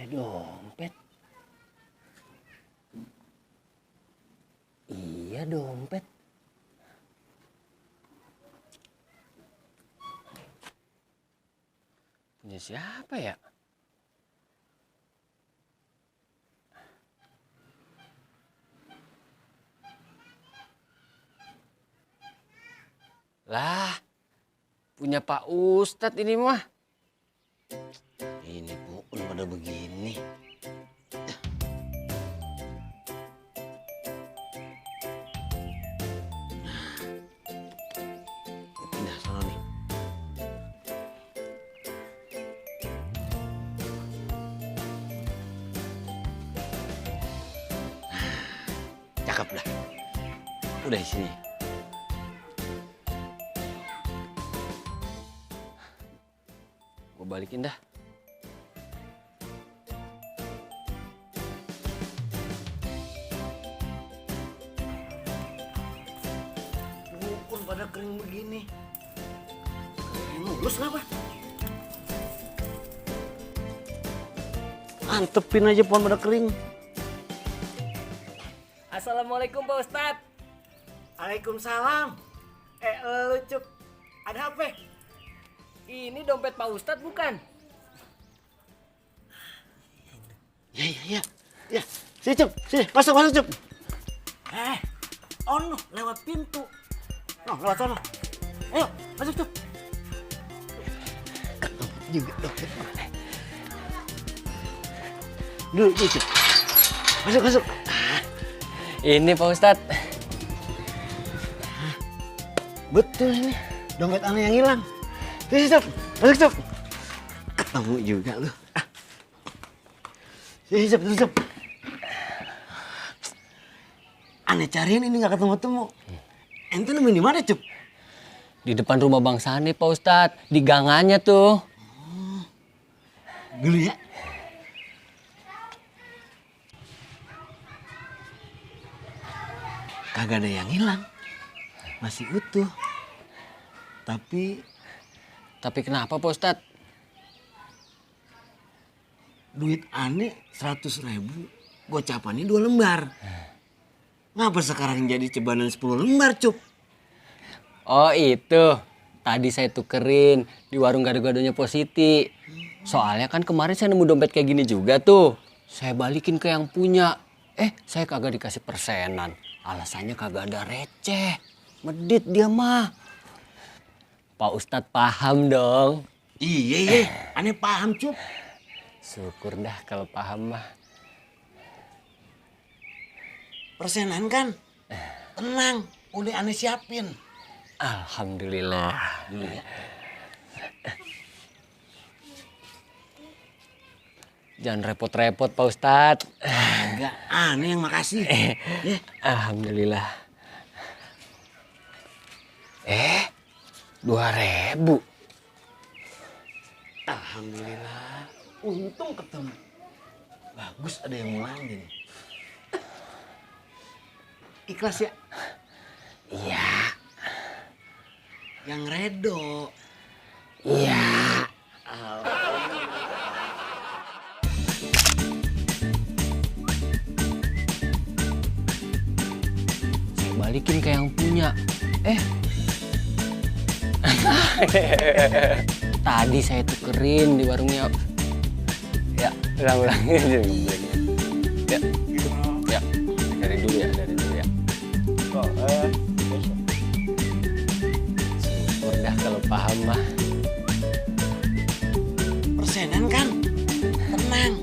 dompet. Iya dompet. Punya siapa ya? Lah, punya Pak Ustadz ini mah. Ini pun pada begini. Pindah sana nih. Cakep dah. Udah di sini. Gue balikin dah. Dukun pada kering begini. Mulus kenapa? Antepin aja pohon pada kering. Assalamualaikum Pak Ustadz. Waalaikumsalam. Lucu. Ada apa? Ini dompet Pak Ustadz bukan? Ya. Sini, Cup. Sini, masuk, Cup. Ono, lewat pintu. No, lewat sana. Ayo, masuk, Cup. Ketemu juga dompet. Dulu, Cup. Masuk. Ini Pak Ustadz. Betul ini. Dompet aneh yang hilang. Sini, Cup. Masuk, Cup. Ketemu juga lu. Sini, Cup. Aneh cariin ini nggak ketemu-temu. Ente nemuin di mana, Cup? Di depan rumah Bang Sani Pak Ustadz. Di gangannya tuh. Dulu ya. Kagak ada yang hilang. Masih utuh. Tapi Tapi kenapa Pak Ustadz? duit aneh 100.000, gocapannya 2 lembar. Ngapa sekarang jadi cebanan 10 lembar, Cup? Oh itu. Tadi saya tukerin di warung gado-gadonya Positi. Soalnya kan kemarin saya nemu dompet kayak gini juga tuh. Saya balikin ke yang punya. Saya kagak dikasih persenan. Alasannya kagak ada receh. Medit dia mah. Pak Ustadz paham dong. Iya, aneh paham, Cup. Syukur dah kalau paham mah. Persenan kan? Tenang, udah aneh siapin. Alhamdulillah. Dulu ya. Jangan repot-repot Pak Ustadz. Enggak, aneh yang makasih. Ya. Alhamdulillah. 2.000. Alhamdulillah, untung ketemu. Bagus ada yang mulangin. Ikhlas ya? Iya. Yang redo. Iya. Saya balikin ke yang punya. Tadi saya tukerin di warungnya. Ya, ulang-ulangin. Ya. Dari dulu ya. Syukur dah kalau paham mah. Persenan kan? Tenang.